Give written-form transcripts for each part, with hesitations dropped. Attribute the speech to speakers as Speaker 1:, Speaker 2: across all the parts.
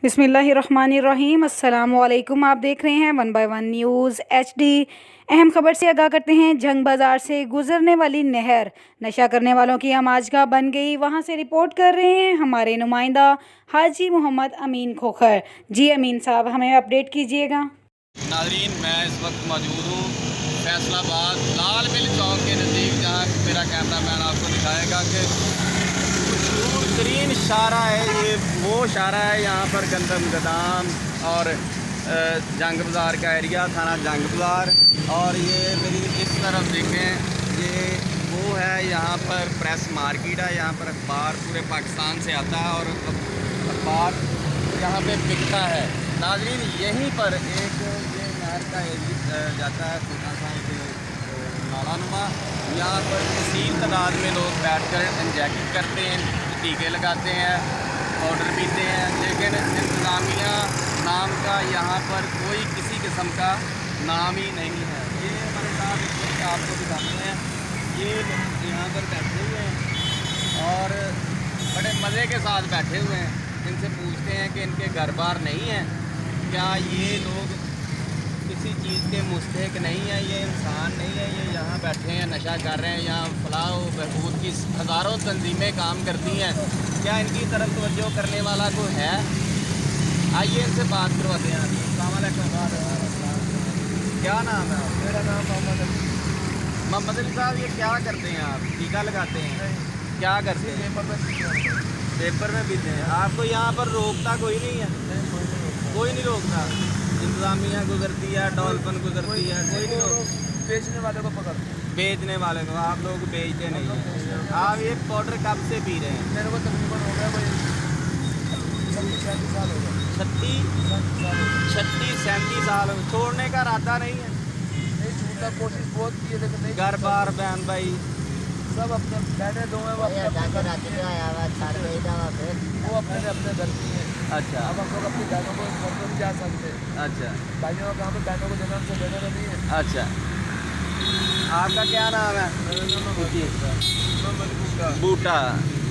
Speaker 1: बिस्मिल्लाहिर्रहमानिर्रहीम। अस्सलामुअलैकुम। आप देख रहे हैं one by one news HD। अहम खबर से आगाह करते हैं। जंग बाज़ार से गुजरने वाली नहर नशा करने वालों की आमाजगाह बन गई। वहां से रिपोर्ट कर रहे हैं हमारे नुमाइंदा हाजी मोहम्मद अमीन खोखर। जी अमीन साहब, हमें अपडेट कीजिएगा।
Speaker 2: नाज़रीन, मैं इस वक्त मौजूद हूँ फैसलाबाद लाल मिल चौक के नज़दीक, जहाँ मेरा कैमरामैन आपको दिखाएगा कि मशहूर तरीन शारा है। ये वो शारा है, यहाँ पर गंदम गदाम और जंग बाज़ार का एरिया, थाना जंग बाज़ार। और ये मेरी इस तरफ देखें, ये वो है, यहाँ पर प्रेस मार्केट है। यहाँ पर अखबार पूरे पाकिस्तान से आता है और अखबार यहाँ पे बिकता है। नाज़रीन, यहीं पर एक ये नहर का एरिया जाता है, छोटा सा एक नाला नुमा। यहाँ पर कसीर तादाद में लोग बैठकर इंजेक्ट करते हैं, टीके लगाते हैं, पाउडर पीते हैं, लेकिन इंतज़ामिया नाम का यहाँ पर कोई किसी किस्म का नाम ही नहीं है। ये हमारे साथ इस वक्त आपको दिखाते हैं, ये लोग यहाँ पर बैठे हुए हैं और बड़े मज़े के साथ बैठे हुए हैं। इनसे पूछते हैं कि इनके घर बार नहीं है क्या, ये लोग किसी चीज़ के मुस्तहिक नहीं है, ये इंसान नहीं है, ये यहाँ बैठे हैं नशा कर रहे हैं। यहाँ फलाह व बहबूद की हज़ारों तंजीमें काम करती हैं, क्या इनकी तरफ तवज्जो करने वाला कोई है? आइए इनसे बात करवाते हैं। अस्सलाम वालेकुम। क्या नाम है?
Speaker 3: मेरा नाम मोहम्मद अली।
Speaker 2: मोहम्मद अली साहब, ये क्या करते हैं आप? टीका लगाते हैं? क्या करते हैं? पेपर में पीते हैं। आपको यहाँ पर रोकता कोई नहीं है? कोई नहीं रोकता। इंतज़ामिया गुजरती है, डॉल्फिन गुजरती है, कोई नहीं रोकता।
Speaker 3: बेचने वाले को पकड़,
Speaker 2: बेचने वाले को आप लोग बेचते नहीं हैं। आप ये पाउडर कब से पी रहे हैं?
Speaker 3: मेरे को तकरीबन हो गया भाई 36-37 साल हो गया।
Speaker 2: 36-37 साल छोड़ने का इरादा नहीं है?
Speaker 3: नहीं छूटता, कोशिश बहुत की है लेकिन नहीं।
Speaker 2: घर बार बहन भाई
Speaker 3: सब अपने बैठे दो हैं, वो अपने अपने घर की हैं।
Speaker 2: अच्छा
Speaker 3: अब हम लोग अपनी बहनों को घर को नहीं जा सकते।
Speaker 2: अच्छा
Speaker 3: भाइयों का काम है बहनों को जन्म से देने नहीं है।
Speaker 2: अच्छा, आपका क्या नाम है? बूटा।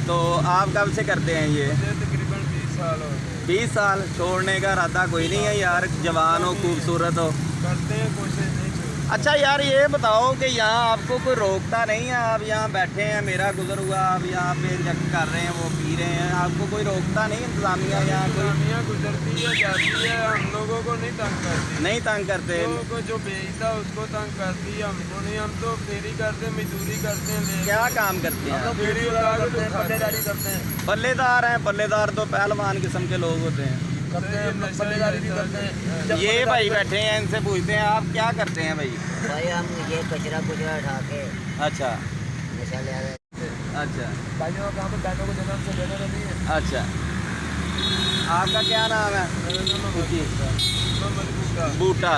Speaker 2: तो आप कब से करते हैं ये?
Speaker 3: तकरीबन 20 साल हो गए।
Speaker 2: 20 साल। छोड़ने का इरादा कोई नहीं है यार? जवान हो, खूबसूरत हो,
Speaker 3: करते हैं कोशिश, नहीं छोड़ते।
Speaker 2: अच्छा यार ये बताओ कि यहाँ आपको कोई रोकता नहीं है? आप यहाँ बैठे हैं, मेरा गुजर हुआ, आप यहाँ पे इंजेक्ट कर रहे हैं, वो पी रहे हैं, आपको कोई रोकता नहीं? इंतज़ामिया यहाँ कोई
Speaker 3: इंतज़ामिया गुजरती है, जाती है, हम लोगों को नहीं तंग करती।
Speaker 2: नहीं तंग करते?
Speaker 3: लोगों को जो बेचता है उसको तंग करती है, हमको नहीं। हम तो फेरी करते हैं, मजदूरी करते हैं।
Speaker 2: क्या काम करते हैं?
Speaker 3: फेरी करते हैं, पल्लेदारी करते हैं।
Speaker 2: पल्लेदार हैं? पल्लेदार तो पहलवान किस्म के लोग होते हैं।
Speaker 3: पल्लेदारी भी करते हैं।
Speaker 2: ये भाई बैठे हैं, इनसे पूछते हैं आप क्या करते हैं भाई?
Speaker 4: भाई हम ये कचरा उठा के
Speaker 2: अच्छा
Speaker 4: नशा ले रहे हैं।
Speaker 2: अच्छा
Speaker 3: भाइयों का काम है बहनों को जन्म से देने नहीं है।
Speaker 2: अच्छा, आपका क्या नाम है? बूटा।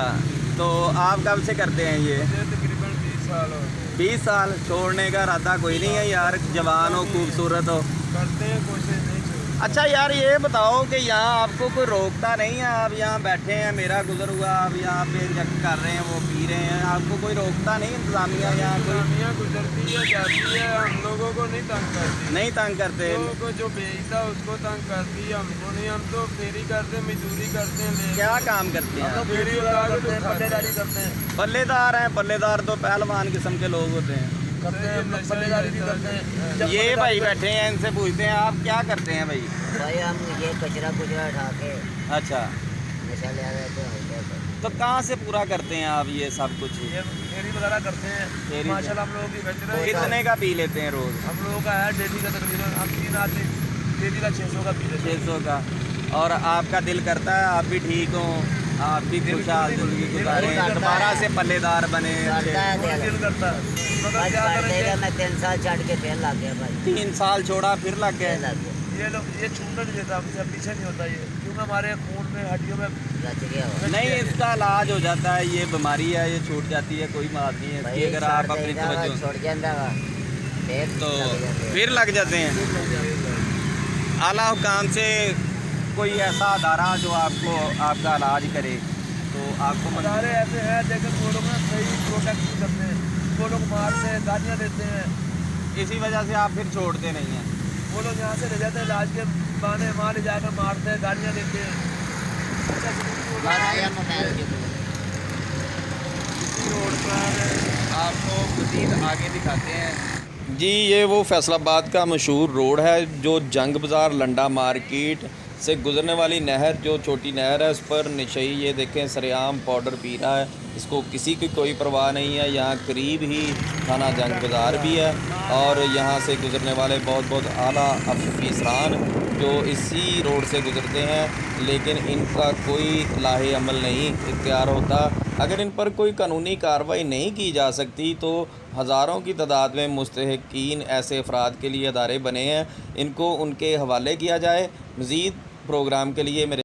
Speaker 2: तो आप कब से करते हैं ये?
Speaker 3: तकरीबन 20 साल हो गए।
Speaker 2: 20 साल। छोड़ने का इरादा कोई नहीं है यार? जवान हो, खूबसूरत हो,
Speaker 3: करते हैं कोशिश, नहीं छोड़ते।
Speaker 2: अच्छा यार ये बताओ कि यहाँ आपको कोई रोकता नहीं है? आप यहाँ बैठे हैं, मेरा गुजर हुआ, आप यहाँ पे इंजेक्ट कर रहे हैं, वो पी रहे हैं, आपको कोई रोकता नहीं? इंतज़ामिया यहाँ कोई
Speaker 3: इंतज़ामिया गुजरती है, जाती है, हम लोगों को नहीं तंग करती।
Speaker 2: नहीं तंग करते?
Speaker 3: लोगों को जो बेचता है उसको तंग करती है, हमको नहीं। हम तो फेरी करते हैं, मजदूरी करते हैं।
Speaker 2: क्या काम करते हैं?
Speaker 3: फेरी करते हैं, पल्लेदारी करते हैं।
Speaker 2: पल्लेदार हैं? पल्लेदार तो पहलवान किस्म के लोग होते हैं।
Speaker 3: करते हैं, पल्लेदारी भी करते हैं।
Speaker 2: ये भाई बैठे हैं, इनसे पूछते हैं आप क्या करते हैं भाई?
Speaker 4: भाई हम ये कचरा उठा के
Speaker 2: अच्छा,
Speaker 4: नशा ले रहे थे।
Speaker 2: तो कहाँ से पूरा करते हैं आप ये सब कुछ?
Speaker 3: ये फेरी वगैरह करते हैं।
Speaker 2: फेरी
Speaker 3: माशाल्लाह हम लोगों की बेच रहे हैं।
Speaker 2: कितने का पी लेते हैं रोज?
Speaker 3: हम लोगों का है डेली का तकरीबन, हम 3 आदमी डेली का 600 का पी लेते हैं।
Speaker 2: 600 का। और आपका दिल करता है आप भी ठीक हो, आप भी खुशहाल ज़िंदगी गुजारें, दोबारा से पल्लेदार बने?
Speaker 3: दिल करता है मगर क्या करें।
Speaker 4: मैं 3 साल छाड़ के फिर लग गया भाई।
Speaker 2: 3 साल छोड़ा फिर लग गए?
Speaker 4: लग गया,
Speaker 3: ये लोग ये छूटने नहीं देता, हमसे पीछे नहीं होता ये, क्योंकि हमारे खून में हड्डियों में
Speaker 4: रच गया वो।
Speaker 2: नहीं, इसका इलाज हो जाता है, ये बीमारी है, ये छूट जाती है, कोई बात नहीं है इसकी, अगर आप अपनी तवज्जो
Speaker 4: छोड़ जाता
Speaker 2: तो फिर लग जाते हैं। आला हुकाम से कोई ऐसा अदारा जो आपको आपका इलाज करे तो आपको
Speaker 3: सारे ऐसे हैं, लेकिन वो लोग ना सही प्रोटेक्ट नहीं करते हैं। वो लोग मारते हैं, गालियाँ देते हैं।
Speaker 2: इसी वजह से आप फिर छोड़ते नहीं हैं?
Speaker 3: वो लोग यहाँ से ले जाते हैं इलाज के बहाने, वहाँ ले जाकर मारते हैं, गाड़ियाँ देते हैं। अच्छा, इसी रोड पर
Speaker 2: आपको मज़ीद आगे दिखाते हैं जी। ये वो फैसलाबाद का मशहूर रोड है जो जंग बाज़ार लंडा मार्केट से गुज़रने वाली नहर, जो छोटी नहर है, उस पर नशई ये देखें सरेआम पाउडर पी रहा है। इसको किसी की कोई परवाह नहीं है। यहाँ करीब ही थाना जंग बाज़ार भी है और यहाँ से गुज़रने वाले बहुत बहुत आला अफसरान जो इसी रोड से गुज़रते हैं, लेकिन इनका कोई लाहे अमल नहीं इख्तियार होता। अगर इन पर कोई कानूनी कार्रवाई नहीं की जा सकती तो हज़ारों की तादाद में मुस्तहिकीन ऐसे अफराद के लिए अदारे बने हैं, इनको उनके हवाले किया जाए। मज़ीद प्रोग्राम के लिए मेरे